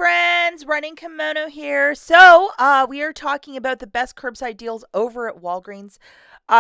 friends, Running Kimono here. So, we are talking about the best curbside deals over at Walgreens.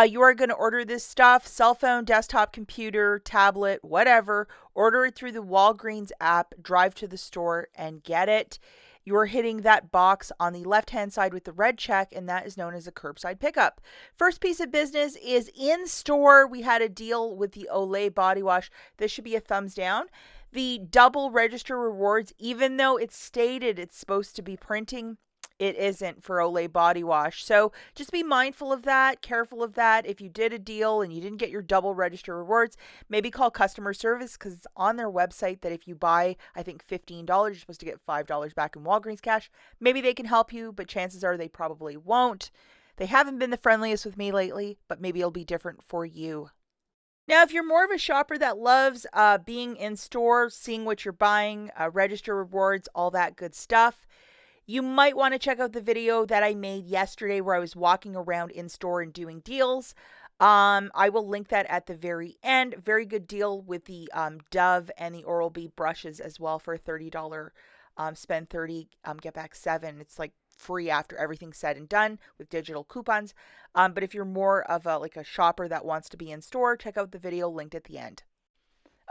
You are going to order this stuff, cell phone, desktop, computer, tablet, whatever. Order it through the Walgreens app, drive to the store, and get it. You are hitting that box on the left-hand side with the red check, and that is known as a curbside pickup. First piece of business is in store. We had a deal with the Olay body wash. This should be a thumbs down. The double register rewards, even though it's stated it's supposed to be printing, it isn't for Olay body wash. So just be mindful of that, careful of that. If you did a deal and you didn't get your double register rewards, maybe call customer service because it's on their website that if you buy, I think $15, you're supposed to get $5 back in Walgreens Cash. Maybe they can help you, but chances are they probably won't. They haven't been the friendliest with me lately, but maybe it'll be different for you. Now, if you're more of a shopper that loves being in store, seeing what you're buying, register rewards, all that good stuff, you might want to check out the video that I made yesterday where I was walking around in store and doing deals. I will link that at the very end. Very good deal with the Dove and the Oral-B brushes as well for a $30. Spend 30, get back 7. It's like free after everything's said and done with digital coupons. But if you're more of a shopper that wants to be in store, check out the video linked at the end.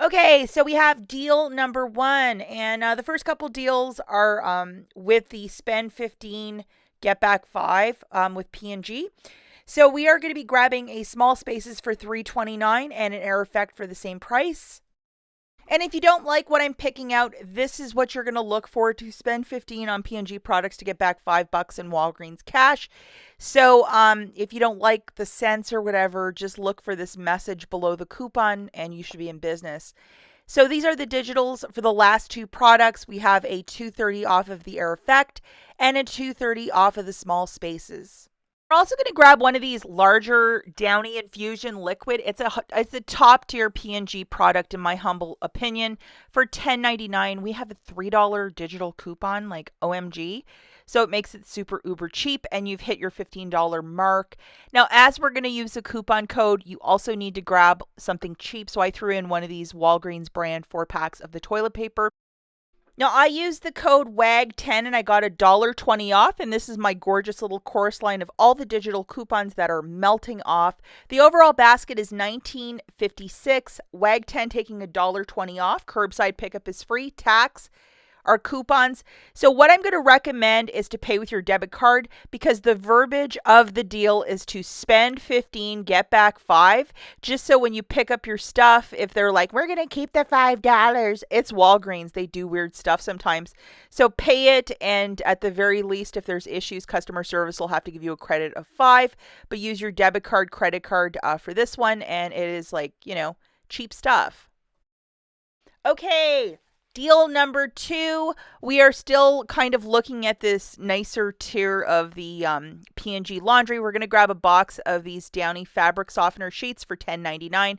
Okay, so we have deal number 1, and the first couple deals are with the spend 15, get back 5 with P&G. So we are going to be grabbing a small spaces for $3.29 and an air effect for the same price. And if you don't like what I'm picking out, this is what you're going to look for to spend 15 on P&G products to get back $5 in Walgreens Cash. So if you don't like the cents or whatever, just look for this message below the coupon and you should be in business. So these are the digitals for the last 2 products. We have a $2.30 off of the air effect and a $2.30 off of the small spaces. We're also going to grab one of these larger Downy infusion liquid. It's a top tier P&G product in my humble opinion. For $10.99, we have a $3 digital coupon, like OMG. So it makes it super uber cheap and you've hit your $15 mark. Now, as we're going to use the coupon code, you also need to grab something cheap. So I threw in one of these Walgreens brand 4-packs of the toilet paper. Now, I used the code WAG10 and I got $1.20 off, and this is my gorgeous little chorus line of all the digital coupons that are melting off. The overall basket is $19.56, WAG10 taking $1.20 off, curbside pickup is free, tax, our coupons. So what I'm going to recommend is to pay with your debit card because the verbiage of the deal is to spend 15, get back 5. Just so when you pick up your stuff, if they're like, we're going to keep the $5, it's Walgreens. They do weird stuff sometimes. So pay it, and at the very least, if there's issues, customer service will have to give you a credit of 5, but use your debit card, credit card for this one, and it is like, cheap stuff. Okay. Deal number 2, we are still kind of looking at this nicer tier of the P&G laundry. We're going to grab a box of these Downy fabric softener sheets for $10.99.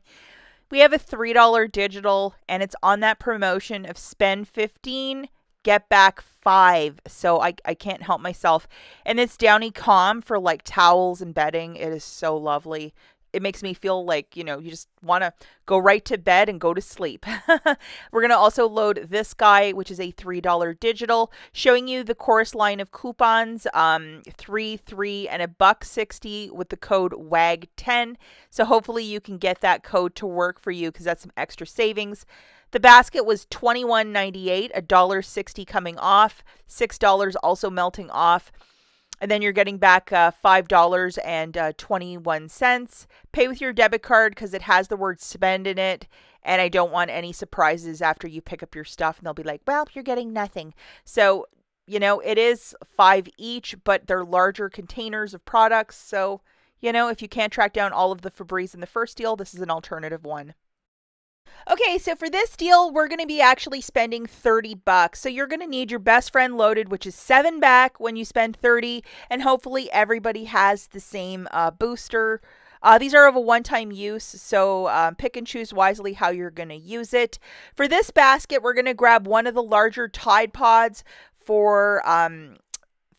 We have a $3 digital, and it's on that promotion of spend 15, get back 5. So I can't help myself. And it's Downy Calm for like towels and bedding. It is so lovely. It makes me feel like, you just want to go right to bed and go to sleep. We're going to also load this guy, which is a $3 digital, showing you the chorus line of coupons, 3 and $1.60 with the code WAG10. So hopefully you can get that code to work for you because that's some extra savings. The basket was $21.98, $1.60 coming off, $6 also melting off. And then you're getting back $5.21. Pay with your debit card because it has the word spend in it. And I don't want any surprises after you pick up your stuff. And they'll be like, well, you're getting nothing. So, it is 5 each, but they're larger containers of products. So, if you can't track down all of the Febreze in the first deal, this is an alternative one. Okay, so for this deal, we're going to be actually spending $30. So you're going to need your best friend loaded, which is 7 back when you spend 30, and hopefully everybody has the same booster. These are of a one-time use, so pick and choose wisely how you're going to use it. For this basket, we're going to grab one of the larger Tide Pods for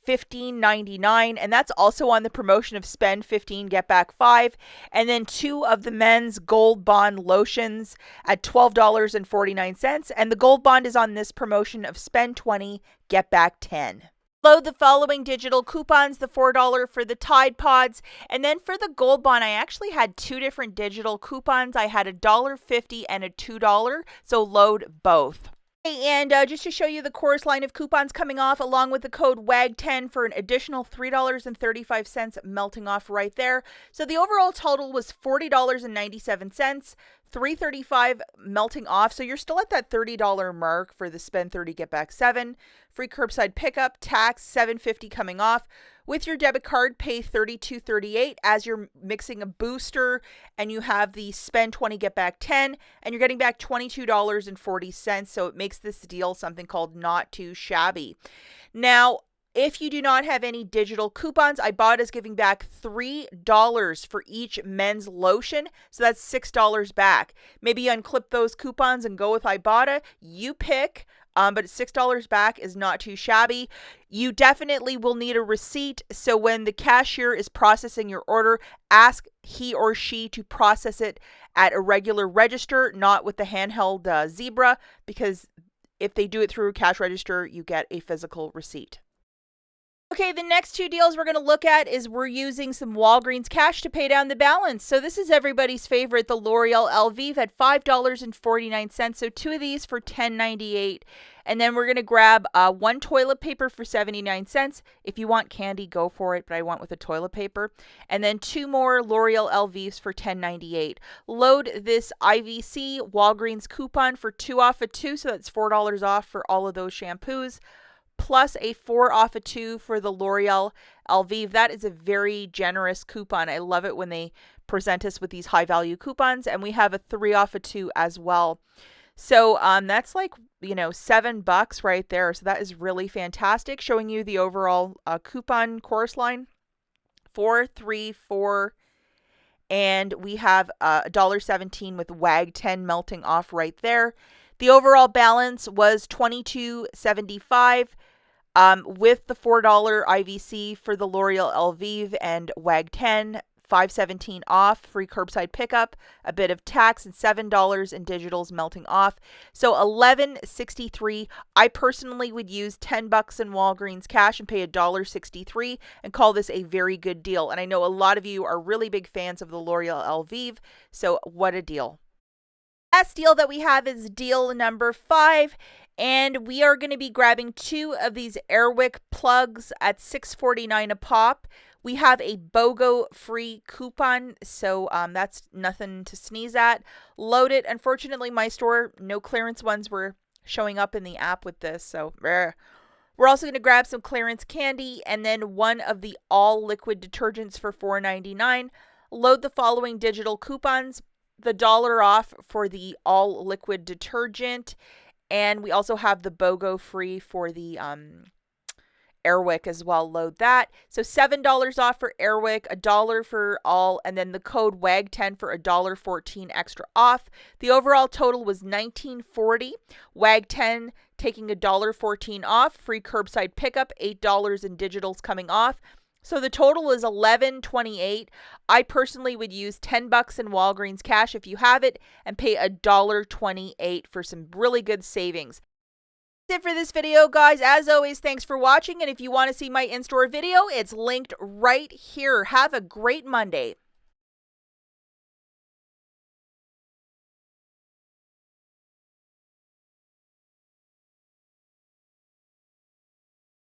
$15.99, and that's also on the promotion of spend 15 get back 5. And then 2 of the men's Gold Bond lotions at $12.49, and the Gold Bond is on this promotion of spend 20 get back 10. Load the following digital coupons: the $4 for the Tide Pods, and then for the Gold Bond, I actually had 2 different digital coupons. I had a $1.50 and a $2, so load both. And just to show you the chorus line of coupons coming off, along with the code WAG10 for an additional $3.35 melting off right there. So the overall total was $40.97, $3.35 melting off. So you're still at that $30 mark for the spend 30 get back 7. Free curbside pickup, tax $7.50 coming off. With your debit card, pay $32.38 as you're mixing a booster, and you have the spend 20 get back 10, and you're getting back $22.40. So it makes this deal something called not too shabby. Now, if you do not have any digital coupons, IBOTTA is giving back $3 for each men's lotion. So that's $6 back. Maybe unclip those coupons and go with IBOTTA. You pick. But $6 back is not too shabby. You definitely will need a receipt. So when the cashier is processing your order, ask he or she to process it at a regular register, not with the handheld Zebra, because if they do it through a cash register, you get a physical receipt. Okay, the next 2 deals we're going to look at is we're using some Walgreens Cash to pay down the balance. So this is everybody's favorite, the L'Oreal Elvive at $5.49. So 2 of these for $10.98. And then we're going to grab 1 toilet paper for 79 cents. If you want candy, go for it, but I went with the toilet paper. And then 2 more L'Oreal Elvives for $10.98. Load this IVC Walgreens coupon for 2 off of 2, so that's $4 off for all of those shampoos, plus a 4 off of 2 for the L'Oreal Elvive. That is a very generous coupon. I love it when they present us with these high value coupons, and we have a 3 off of 2 as well. So that's like, $7 right there. So that is really fantastic. Showing you the overall coupon course line, 4, 3, 4, and we have $1.17 with WAG10 melting off right there. The overall balance was $22.75. With the $4 IVC for the L'Oreal Elvive and WAG10, $5.17 off, free curbside pickup, a bit of tax, and $7 in digitals melting off. So $11.63. I personally would use $10 in Walgreens Cash and pay $1.63 and call this a very good deal. And I know a lot of you are really big fans of the L'Oreal Elvive, so what a deal. Last deal that we have is deal number 5, and we are going to be grabbing 2 of these Airwick plugs at $6.49 a pop. We have a BOGO free coupon, so that's nothing to sneeze at. Load it. Unfortunately, my store, no clearance ones were showing up in the app with this, so we're also going to grab some clearance candy and then 1 of the all liquid detergents for $4.99. Load the following digital coupons: the $1 off for the all liquid detergent, and we also have the BOGO free for the Airwick as well. Load that. So $7 off for Airwick, $1 for all, and then the code WAG10 for $1.14 extra off. The overall total was $19.40. WAG10 taking $1.14 off, free curbside pickup, $8 in digitals coming off. So the total is $11.28. I personally would use $10 in Walgreens Cash if you have it and pay $1.28 for some really good savings. That's it for this video, guys. As always, thanks for watching. And if you want to see my in-store video, it's linked right here. Have a great Monday.